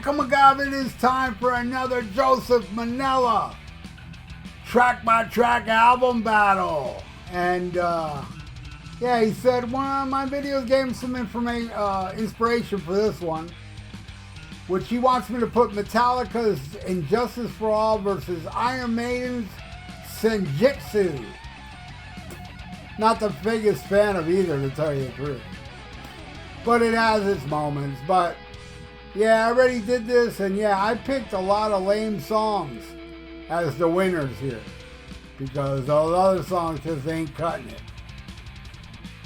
oh my God, it is time for another Joseph Mannela track by track album battle. And yeah, he said one of my videos gave him some inspiration for this one, which he wants me to put Metallica's Injustice for All versus Iron Maiden's Senjutsu. Not the biggest fan of either, to tell you the truth, but it has its moments. But yeah, I already did this, and yeah, I picked a lot of lame songs as the winners here, because those other songs just ain't cutting it.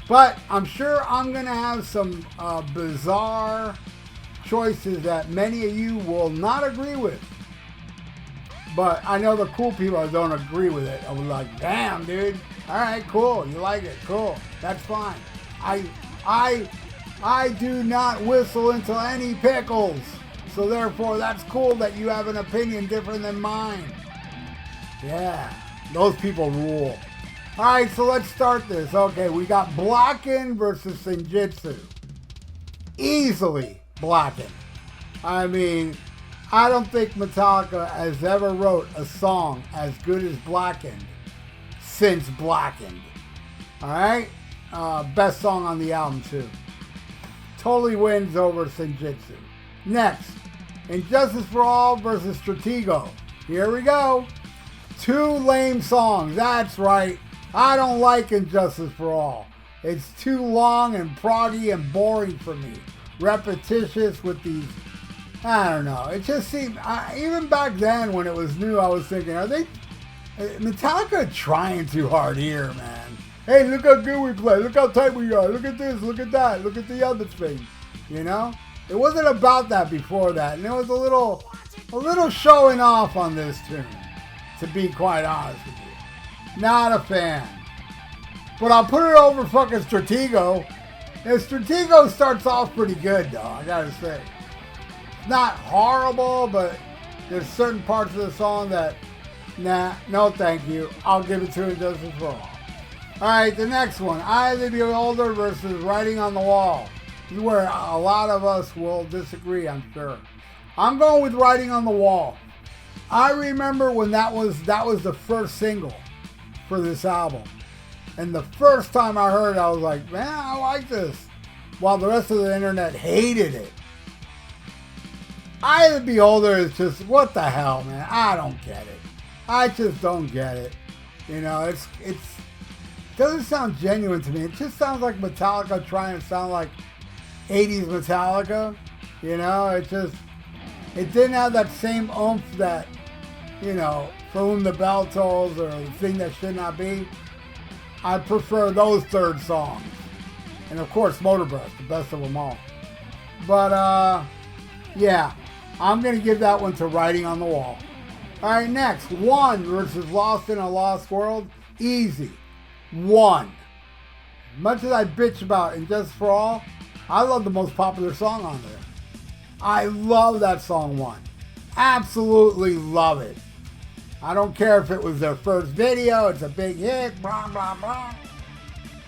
But I'm sure I'm gonna have some bizarre choices that many of you will not agree with. But I know the cool people that don't agree with it. I was like, damn, dude. All right, cool. You like it? Cool. That's fine. I do not whistle into any pickles. So therefore, that's cool that you have an opinion different than mine. Yeah, those people rule. All right, so let's start this. Okay, we got Blackened versus Senjutsu. Easily Blackened. I mean, I don't think Metallica has ever wrote a song as good as Blackened since Blackened. Alright? Best song on the album too. Totally wins over Senjutsu. Next, Injustice for All versus Stratego. Here we go. Two lame songs. That's right. I don't like Injustice for All. It's too long and proggy and boring for me. Repetitious with these, I don't know. It just seemed, even back then when it was new, I was thinking, are they, Metallica trying too hard here, man? Hey, look how good we play. Look how tight we are. Look at this. Look at that. Look at the other thing. You know? It wasn't about that before that. And it was a little showing off on this tune, to be quite honest with you. Not a fan. But I'll put it over fucking Stratego. And Stratego starts off pretty good, though, I gotta say. Not horrible, but there's certain parts of the song that, nah, no thank you. I'll give it to Injustice for All. Alright, the next one. Eye of the Beholder versus Writing on the Wall. This is where a lot of us will disagree, I'm sure. I'm going with Writing on the Wall. I remember when that was the first single for this album. And the first time I heard it, I was like, man, I like this. While the rest of the internet hated it. Eye of the Beholder is just, what the hell, man? I don't get it. I just don't get it. You know, it doesn't sound genuine to me. It just sounds like Metallica trying to sound like 80s Metallica. You know, it didn't have that same oomph that, you know, For Whom the Bell Tolls or The Thing That Should Not Be. I prefer those third songs. And of course, Motorbreath, the best of them all. But, yeah, I'm going to give that one to Writing on the Wall. Alright, next, One versus Lost in a Lost World. Easy. One. Much as I bitch about Injustice for All, I love the most popular song on there. I love that song, One. Absolutely love it. I don't care if it was their first video, it's a big hit, blah, blah, blah.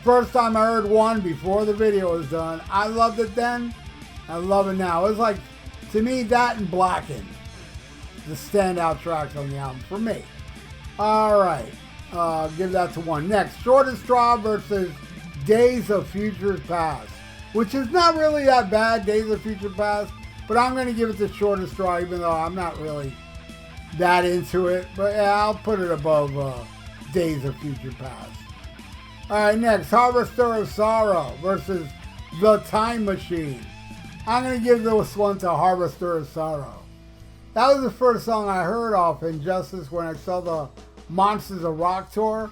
First time I heard One before the video was done, I loved it then, I love it now. It was like, to me, that and Blackened, the standout tracks on the album for me. Alright, give that to One. Next, Shortest Straw versus Days of Future Past, which is not really that bad, Days of Future Past, but I'm going to give it to Shortest Straw, even though I'm not really that into it. But yeah, I'll put it above Days of Future Past. Alright, next, Harvester of Sorrow versus The Time Machine. I'm going to give this one to Harvester of Sorrow. That was the first song I heard off Injustice when I saw the Monsters of Rock tour.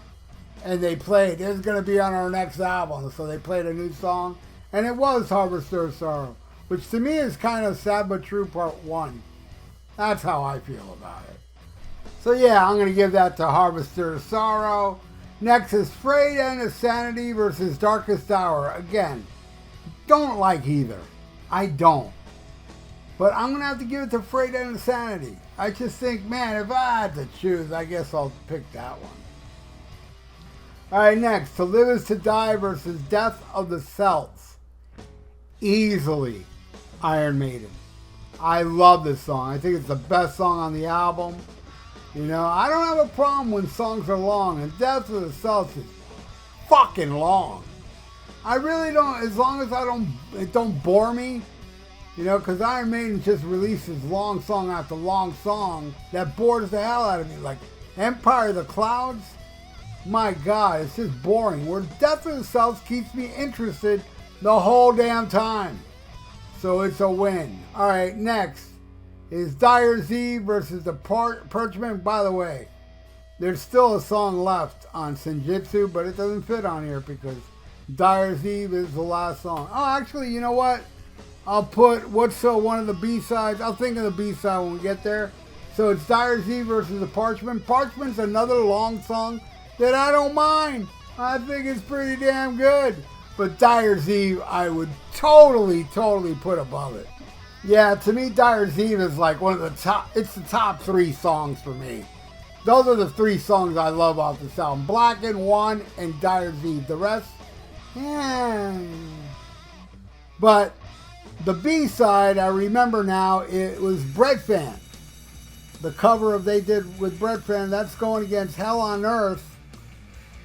And they played, it's going to be on our next album. So they played a new song. And it was Harvester of Sorrow, which to me is kind of Sad But True Part 1. That's how I feel about it. So yeah, I'm going to give that to Harvester of Sorrow. Next is Frayed End of Sanity versus Darkest Hour. Again, don't like either. I don't. But I'm going to have to give it to Frayed End of Sanity. I just think, man, if I had to choose, I guess I'll pick that one. Alright, next, To Live Is To Die versus Death of the Celts. Easily Iron Maiden. I love this song. I think it's the best song on the album. You know, I don't have a problem when songs are long, and Death of the Celts is fucking long. I really don't, as long as it don't bore me, you know, because Iron Maiden just releases long song after long song that bores the hell out of me. Like Empire of the Clouds, my God, it's just boring. Where Death of the Celts keeps me interested the whole damn time. So it's a win. All right, next is Dire Z versus the Parchment. By the way, there's still a song left on Senjutsu, but it doesn't fit on here because Dire Z is the last song. Oh, actually, you know what? I'll put one of the B-sides. I'll think of the B-side when we get there. So it's Dire Z versus the Parchment. Parchment's another long song that I don't mind. I think it's pretty damn good. But Dire Z, I would totally put above it. Yeah, to me, Dire Z is like one of the top, it's the top 3 songs for me. Those are the 3 songs I love off this album. Blackened, One, and Dire Z. The rest, yeah. But the B-side, I remember now, it was Breadfan. The cover they did with Breadfan, that's going against Hell on Earth.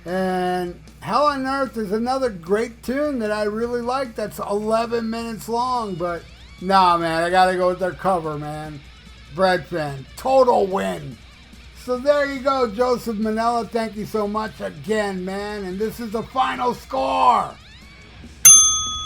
And Hell on Earth is another great tune that I really like. That's 11 minutes long, but nah, man, I gotta go with their cover, man. Breadfan, total win. So there you go, Joseph Mannela. Thank you so much again, man. And this is the final score.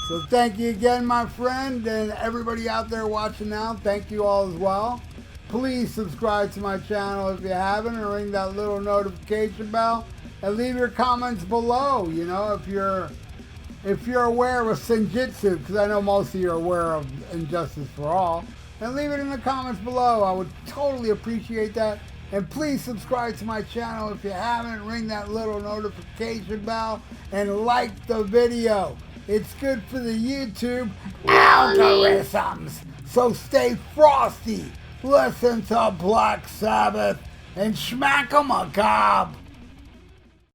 So thank you again, my friend, and everybody out there watching now. Thank you all as well. Please subscribe to my channel if you haven't, and ring that little notification bell. And leave your comments below, you know, if you're aware of Senjutsu, because I know most of you are aware of Injustice for All. And leave it in the comments below. I would totally appreciate that. And please subscribe to my channel if you haven't. Ring that little notification bell and like the video. It's good for the YouTube algorithms. So stay frosty. Listen to Black Sabbath and smack 'em a gob.